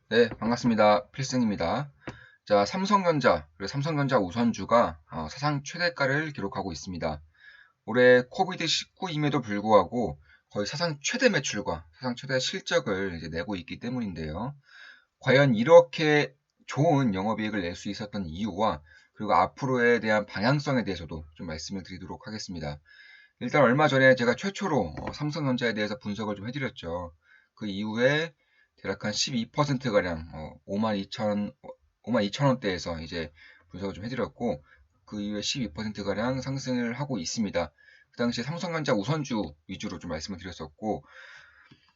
네, 반갑습니다. 필승입니다. 자, 삼성전자, 그리고 삼성전자 우선주가 사상 최대가를 기록하고 있습니다. 올해 코비드-19임에도 불구하고 거의 사상 최대 매출과 사상 최대 실적을 이제 내고 있기 때문인데요. 과연 이렇게 좋은 영업이익을 낼 수 있었던 이유와 그리고 앞으로에 대한 방향성에 대해서도 좀 말씀을 드리도록 하겠습니다. 일단 얼마 전에 제가 최초로 삼성전자에 대해서 분석을 좀 해드렸죠. 그 이후에 대략 한 12%가량 5만 2천 원대에서 이제 분석을 좀 해드렸고, 그 이후에 12%가량 상승을 하고 있습니다. 그 당시에 삼성전자 우선주 위주로 좀 말씀을 드렸었고,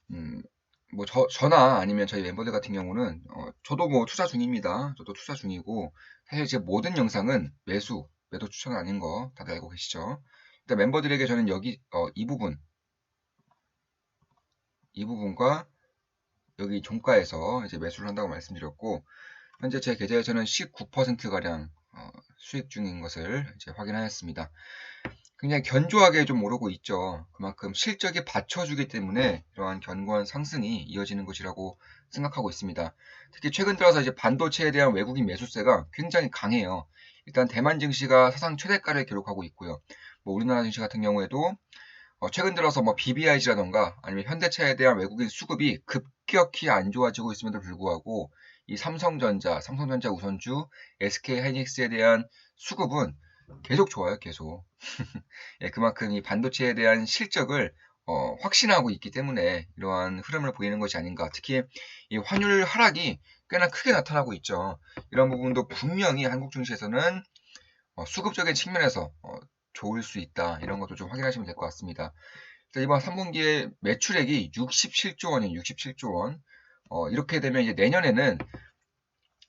음, 뭐 저나 아니면 저희 멤버들 같은 경우는 저도 뭐 투자 중입니다. 저도 투자 중이고, 사실 제 모든 영상은 매도 추천 아닌 거 다들 알고 계시죠? 일단 멤버들에게 저는 이 부분과 여기 종가에서 이제 매수를 한다고 말씀드렸고, 현재 제 계좌에서는 19%가량 수익 중인 것을 이제 확인하였습니다. 굉장히 견조하게 좀 오르고 있죠. 그만큼 실적이 받쳐주기 때문에 이러한 견고한 상승이 이어지는 것이라고 생각하고 있습니다. 특히 최근 들어서 이제 반도체에 대한 외국인 매수세가 굉장히 강해요. 일단 대만 증시가 사상 최대가를 기록하고 있고요. 뭐 우리나라 증시 같은 경우에도 최근 들어서 뭐 BBIG라던가 아니면 현대차에 대한 외국인 수급이 급격히 안 좋아지고 있음에도 불구하고 이 삼성전자 우선주, SK하이닉스에 대한 수급은 계속 좋아요, 계속. 예, 그만큼 이 반도체에 대한 실적을 확신하고 있기 때문에 이러한 흐름을 보이는 것이 아닌가. 특히 이 환율 하락이 꽤나 크게 나타나고 있죠. 이런 부분도 분명히 한국 증시에서는 수급적인 측면에서 좋을 수 있다. 이런 것도 좀 확인하시면 될 것 같습니다. 이번 3분기에 매출액이 67조 원이에요. 67조 원. 이렇게 되면 이제 내년에는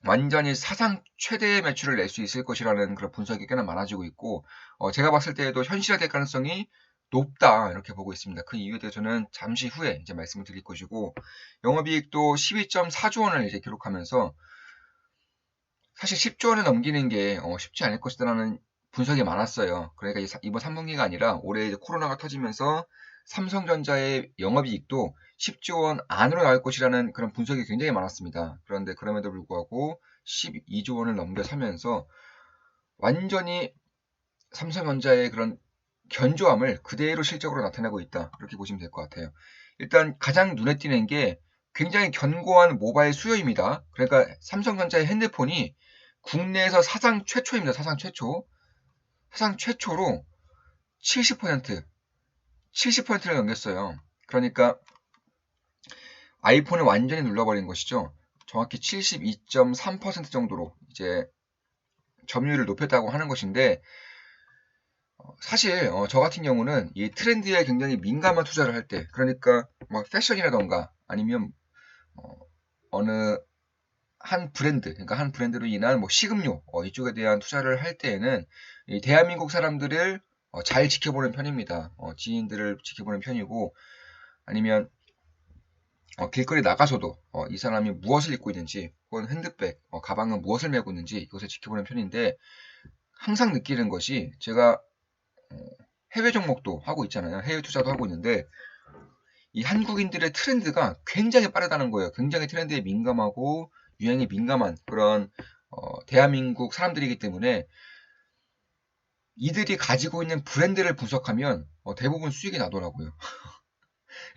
완전히 사상 최대의 매출을 낼 수 있을 것이라는 그런 분석이 꽤나 많아지고 있고, 제가 봤을 때에도 현실화될 가능성이 높다 이렇게 보고 있습니다. 그 이유에 대해서는 잠시 후에 이제 말씀을 드릴 것이고, 영업이익도 12.4조 원을 이제 기록하면서 사실 10조 원을 넘기는 게 쉽지 않을 것이라는 분석이 많았어요. 그러니까 이번 3분기가 아니라 올해 이제 코로나가 터지면서 삼성전자의 영업이익도 10조 원 안으로 나올 것이라는 그런 분석이 굉장히 많았습니다. 그런데 그럼에도 불구하고 12조 원을 넘겨서면서 완전히 삼성전자의 그런 견조함을 그대로 실적으로 나타내고 있다. 이렇게 보시면 될 것 같아요. 일단 가장 눈에 띄는 게 굉장히 견고한 모바일 수요입니다. 그러니까 삼성전자의 핸드폰이 국내에서 사상 최초입니다. 사상 최초. 사상 최초로 70%를 넘겼어요. 그러니까 아이폰을 완전히 눌러버린 것이죠. 정확히 72.3% 정도로 이제 점유율을 높였다고 하는 것인데, 사실 저 같은 경우는 이 트렌드에 굉장히 민감한 투자를 할 때, 그러니까 뭐 패션이라던가 아니면 어, 어느 한 브랜드, 그러니까 한 브랜드로 인한 뭐 식음료 이쪽에 대한 투자를 할 때에는 이 대한민국 사람들을 잘 지켜보는 편입니다. 지인들을 지켜보는 편이고, 아니면 길거리 나가서도 이 사람이 무엇을 입고 있는지, 혹은 핸드백, 가방은 무엇을 메고 있는지 이것을 지켜보는 편인데, 항상 느끼는 것이 제가 어, 해외 종목도 하고 있잖아요. 해외 투자도 하고 있는데 이 한국인들의 트렌드가 굉장히 빠르다는 거예요. 굉장히 트렌드에 민감하고 유행에 민감한 그런 대한민국 사람들이기 때문에 이들이 가지고 있는 브랜드를 분석하면 대부분 수익이 나더라고요.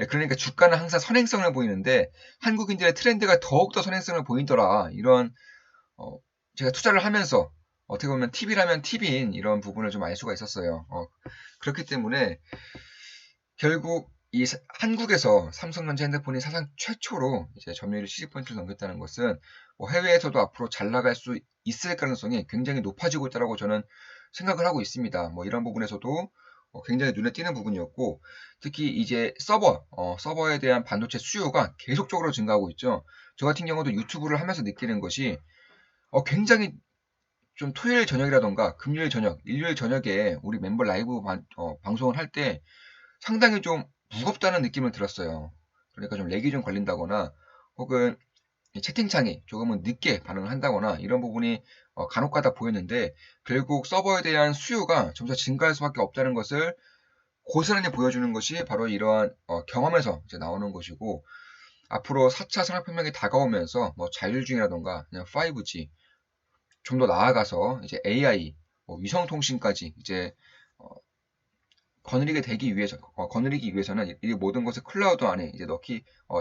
예, 그러니까 주가는 항상 선행성을 보이는데 한국인들의 트렌드가 더욱더 선행성을 보이더라. 이런 어, 제가 투자를 하면서 어떻게 보면 팁이라면 팁인 이런 부분을 좀 알 수가 있었어요. 그렇기 때문에 결국 한국에서 삼성전자 핸드폰이 사상 최초로 이제 점유율이 70%를 넘겼다는 것은 뭐 해외에서도 앞으로 잘 나갈 수 있을 가능성이 굉장히 높아지고 있다고 저는 생각을 하고 있습니다. 뭐 이런 부분에서도 굉장히 눈에 띄는 부분이었고, 특히 이제 서버에 대한 반도체 수요가 계속적으로 증가하고 있죠. 저 같은 경우도 유튜브를 하면서 느끼는 것이 굉장히 좀 토요일 저녁이라던가 금요일 저녁, 일요일 저녁에 우리 멤버 라이브 방송을 할 때 상당히 좀 무겁다는 느낌을 들었어요. 그러니까 좀 렉이 좀 걸린다거나 혹은 채팅창이 조금은 늦게 반응을 한다거나 이런 부분이 간혹가다 보였는데, 결국 서버에 대한 수요가 점차 증가할 수밖에 없다는 것을 고스란히 보여주는 것이 바로 이러한 경험에서 이제 나오는 것이고, 앞으로 4차 산업혁명이 다가오면서 뭐 자율주행이라던가 그냥 5G 좀 더 나아가서 이제 AI, 위성통신까지 이제 어, 거느리기 위해서는 이 모든 것을 클라우드 안에 이제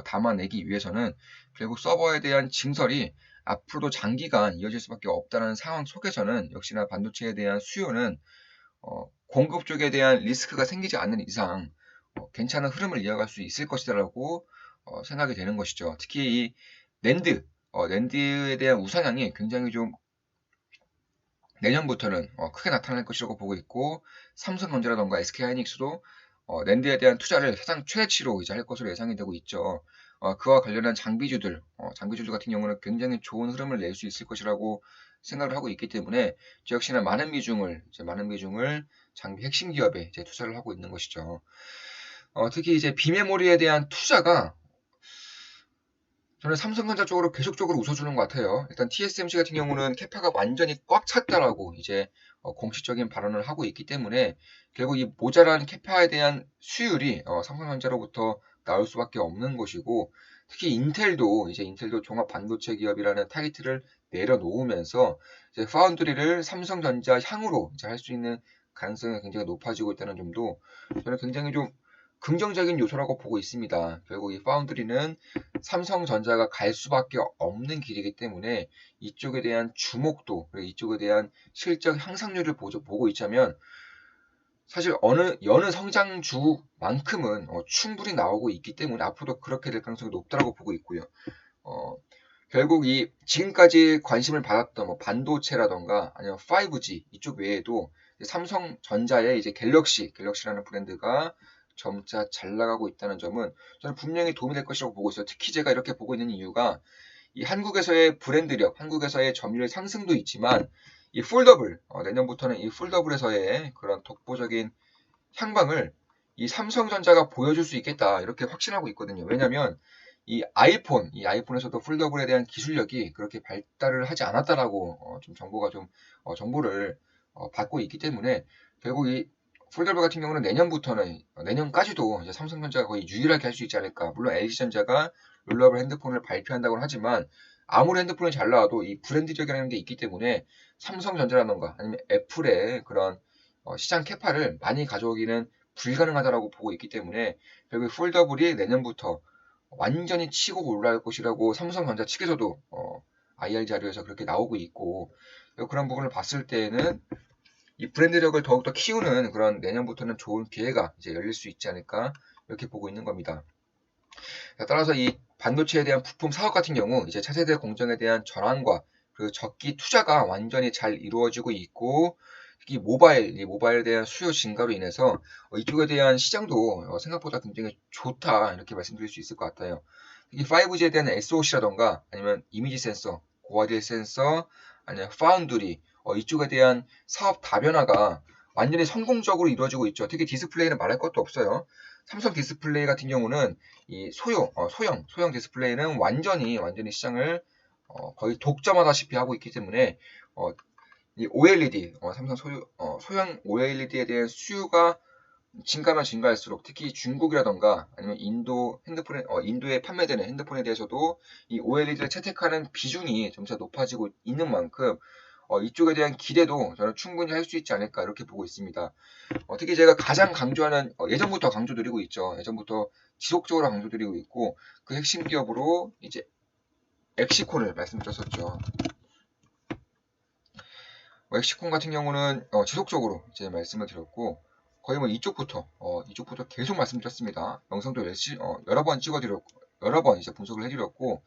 담아내기 위해서는 결국 서버에 대한 증설이 앞으로도 장기간 이어질 수밖에 없다는 상황 속에서는 역시나 반도체에 대한 수요는 공급 쪽에 대한 리스크가 생기지 않는 이상 괜찮은 흐름을 이어갈 수 있을 것이라고 생각이 되는 것이죠. 특히 이 낸드에 대한 우상향이 굉장히 좀 내년부터는 크게 나타날 것이라고 보고 있고 삼성전자라던가 SK하이닉스도 낸드에 대한 투자를 사상 최대치로 이제 할 것으로 예상이 되고 있죠. 그와 관련한 장비주들 같은 경우는 굉장히 좋은 흐름을 낼 수 있을 것이라고 생각을 하고 있기 때문에 저 역시나 많은 비중을 장비 핵심 기업에 이제 투자를 하고 있는 것이죠. 특히 이제 비메모리에 대한 투자가 저는 삼성전자 쪽으로 계속적으로 웃어주는 것 같아요. 일단 TSMC 같은 경우는 캐파가 완전히 꽉 찼다라고 이제 공식적인 발언을 하고 있기 때문에 결국 이 모자란 캐파에 대한 수율이 삼성전자로부터 나올 수밖에 없는 것이고 특히 인텔도 종합 반도체 기업이라는 타이틀을 내려놓으면서 이제 파운드리를 삼성전자 향으로 할 수 있는 가능성이 굉장히 높아지고 있다는 점도 저는 굉장히 좀 긍정적인 요소라고 보고 있습니다. 결국 이 파운드리는 삼성전자가 갈 수밖에 없는 길이기 때문에 이쪽에 대한 주목도 그리고 이쪽에 대한 실적 향상률을 보고 있자면 사실 여느 성장주만큼은 충분히 나오고 있기 때문에 앞으로도 그렇게 될 가능성이 높다고 보고 있고요. 어, 결국 이 지금까지 관심을 받았던 뭐 반도체라던가 아니면 5G 이쪽 외에도 삼성전자의 이제 갤럭시라는 브랜드가 점차 잘 나가고 있다는 점은 저는 분명히 도움이 될 것이라고 보고 있어요. 특히 제가 이렇게 보고 있는 이유가 이 한국에서의 브랜드력, 한국에서의 점유율 상승도 있지만 이 폴더블, 내년부터는 이 폴더블에서의 그런 독보적인 향방을 이 삼성전자가 보여줄 수 있겠다 이렇게 확신하고 있거든요. 왜냐하면 이 아이폰에서도 폴더블에 대한 기술력이 그렇게 발달을 하지 않았다라고 좀 정보를 받고 있기 때문에 결국 이 폴더블 같은 경우는 내년까지도 이제 삼성전자가 거의 유일하게 할 수 있지 않을까. 물론 LG전자가 롤러블 핸드폰을 발표한다고는 하지만 아무리 핸드폰이 잘 나와도 이 브랜드적이라는 게 있기 때문에 삼성전자라던가 아니면 애플의 그런 시장 캐파를 많이 가져오기는 불가능하다고 보고 있기 때문에 결국 폴더블이 내년부터 완전히 치고 올라갈 것이라고 삼성전자 측에서도 IR 자료에서 그렇게 나오고 있고 그런 부분을 봤을 때에는 이 브랜드력을 더욱더 키우는 그런 내년부터는 좋은 기회가 이제 열릴 수 있지 않을까 이렇게 보고 있는 겁니다. 따라서 이 반도체에 대한 부품 사업 같은 경우 이제 차세대 공정에 대한 전환과 그 적기 투자가 완전히 잘 이루어지고 있고 특히 이 모바일에 대한 수요 증가로 인해서 이쪽에 대한 시장도 생각보다 굉장히 좋다 이렇게 말씀드릴 수 있을 것 같아요. 특히 5G에 대한 SoC라던가 아니면 이미지 센서, 고화질 센서, 아니면 파운드리 이쪽에 대한 사업 다변화가 완전히 성공적으로 이루어지고 있죠. 특히 디스플레이는 말할 것도 없어요. 삼성 디스플레이 같은 경우는 이 소형 디스플레이는 완전히 시장을 거의 독점하다시피 하고 있기 때문에 이 OLED, 소형 OLED에 대한 수요가 증가하면 증가할수록 특히 중국이라던가 아니면 인도에 판매되는 핸드폰에 대해서도 이 OLED를 채택하는 비중이 점차 높아지고 있는 만큼 이쪽에 대한 기대도 저는 충분히 할 수 있지 않을까 이렇게 보고 있습니다. 특히 제가 가장 강조하는 예전부터 강조드리고 있죠. 예전부터 지속적으로 강조드리고 있고 그 핵심 기업으로 이제 엑시콘을 말씀드렸었죠. 엑시콘 같은 경우는 지속적으로 이제 말씀을 드렸고 거의 뭐 이쪽부터 계속 말씀드렸습니다. 영상도 여러 번 이제 분석을 해드렸고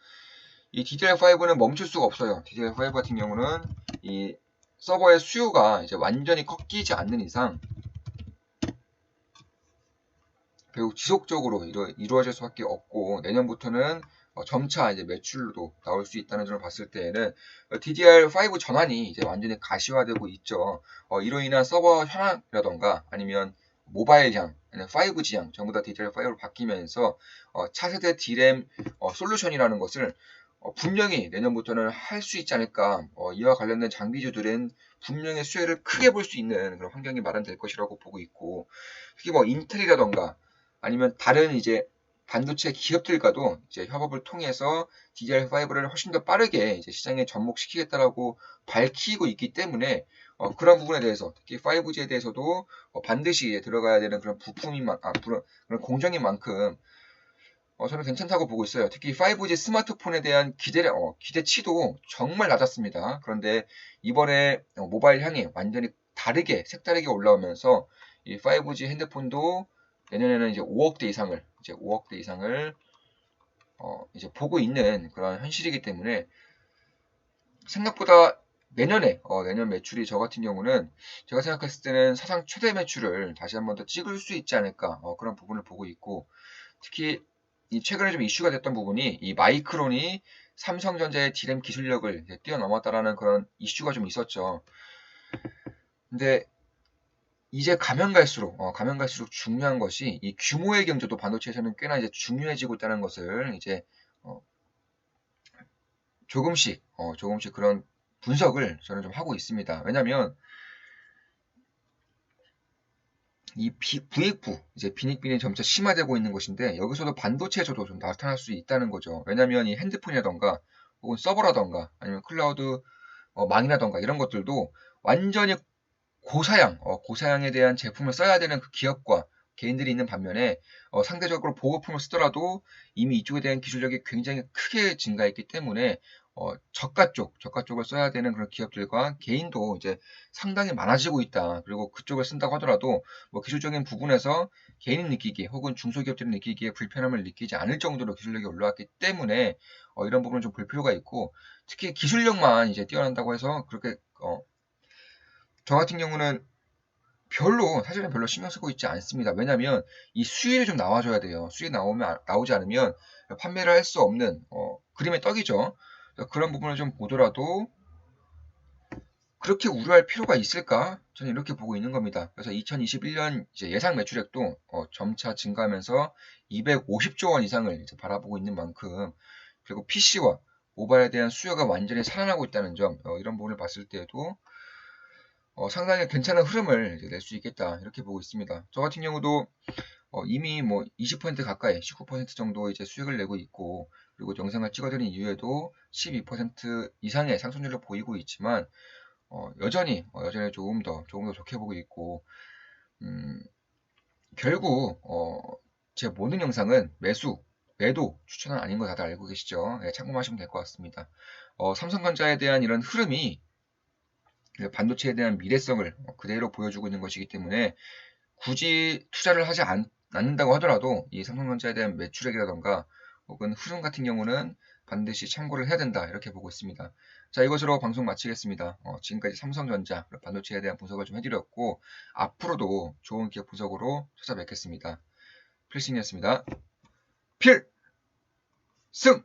이 DDR5는 멈출 수가 없어요. DDR5 같은 경우는 이 서버의 수요가 이제 완전히 꺾이지 않는 이상 결국 지속적으로 이루어질 수밖에 없고 내년부터는 점차 이제 매출도 나올 수 있다는 점을 봤을 때에는 DDR5 전환이 이제 완전히 가시화되고 있죠. 이로 인한 서버 현황이라던가 아니면 모바일향, 아니면 5G향 전부 다 DDR5로 바뀌면서 차세대 D램 솔루션이라는 것을 분명히 내년부터는 할 수 있지 않을까. 이와 관련된 장비주들은 분명히 수혜를 크게 볼 수 있는 그런 환경이 마련될 것이라고 보고 있고 특히 뭐 인텔이라던가 아니면 다른 이제 반도체 기업들과도 이제 협업을 통해서 DDR5를 훨씬 더 빠르게 이제 시장에 접목시키겠다라고 밝히고 있기 때문에 그런 부분에 대해서 특히 5G에 대해서도 반드시 들어가야 되는 그런 그런 공정인 만큼 저는 괜찮다고 보고 있어요. 특히 5G 스마트폰에 대한 기대치도 정말 낮았습니다. 그런데 이번에 모바일 향이 완전히 색다르게 올라오면서 이 5G 핸드폰도 내년에는 이제 5억대 이상을 이제 보고 있는 그런 현실이기 때문에 생각보다 내년 매출이 저 같은 경우는 제가 생각했을 때는 사상 최대 매출을 다시 한번 더 찍을 수 있지 않을까 그런 부분을 보고 있고 특히 이 최근에 좀 이슈가 됐던 부분이 이 마이크론이 삼성전자의 D램 기술력을 뛰어넘었다라는 그런 이슈가 좀 있었죠. 근데 이제 가면 갈수록 중요한 것이 이 규모의 경제도 반도체에서는 꽤나 이제 중요해지고 있다는 것을 이제 조금씩 그런 분석을 저는 좀 하고 있습니다. 왜냐하면 이 부익부 이제 빈익빈이 점차 심화되고 있는 것인데 여기서도 반도체에서도 좀 나타날 수 있다는 거죠. 왜냐하면 이 핸드폰이라던가 혹은 서버라던가 아니면 클라우드 망이라던가 이런 것들도 완전히 고사양에 대한 제품을 써야 되는 그 기업과 개인들이 있는 반면에 상대적으로 보급품을 쓰더라도 이미 이쪽에 대한 기술력이 굉장히 크게 증가했기 때문에 저가 쪽을 써야 되는 그런 기업들과 개인도 이제 상당히 많아지고 있다. 그리고 그쪽을 쓴다고 하더라도 뭐 기술적인 부분에서 개인이 느끼기에 혹은 중소기업들이 느끼기에 불편함을 느끼지 않을 정도로 기술력이 올라왔기 때문에 이런 부분을 좀 볼 필요가 있고 특히 기술력만 이제 뛰어난다고 해서 그렇게 저 같은 경우는 사실은 별로 신경 쓰고 있지 않습니다. 왜냐면 이 수율이 좀 나와줘야 돼요. 수율이 나오지 않으면 판매를 할 수 없는, 그림의 떡이죠. 그런 부분을 좀 보더라도 그렇게 우려할 필요가 있을까? 저는 이렇게 보고 있는 겁니다. 그래서 2021년 이제 예상 매출액도 점차 증가하면서 250조 원 이상을 이제 바라보고 있는 만큼 그리고 PC와 모바일에 대한 수요가 완전히 살아나고 있다는 점, 이런 부분을 봤을 때에도 상당히 괜찮은 흐름을 낼 수 있겠다 이렇게 보고 있습니다. 저 같은 경우도 이미 뭐 20% 가까이 19% 정도 이제 수익을 내고 있고 그리고 영상을 찍어드린 이후에도 12% 이상의 상승률을 보이고 있지만 여전히 조금 더 좋게 보고 있고 결국 제 모든 영상은 매도 추천은 아닌 거 다들 알고 계시죠? 네, 참고하시면 될 것 같습니다. 삼성전자에 대한 이런 흐름이 반도체에 대한 미래성을 그대로 보여주고 있는 것이기 때문에 굳이 투자를 하지 않는다고 하더라도 이 삼성전자에 대한 매출액이라던가 혹은 흐름 같은 경우는 반드시 참고를 해야 된다 이렇게 보고 있습니다. 자, 이것으로 방송 마치겠습니다. 지금까지 삼성전자 반도체에 대한 분석을 좀 해드렸고 앞으로도 좋은 기업 분석으로 찾아뵙겠습니다. 필승이었습니다. 필승!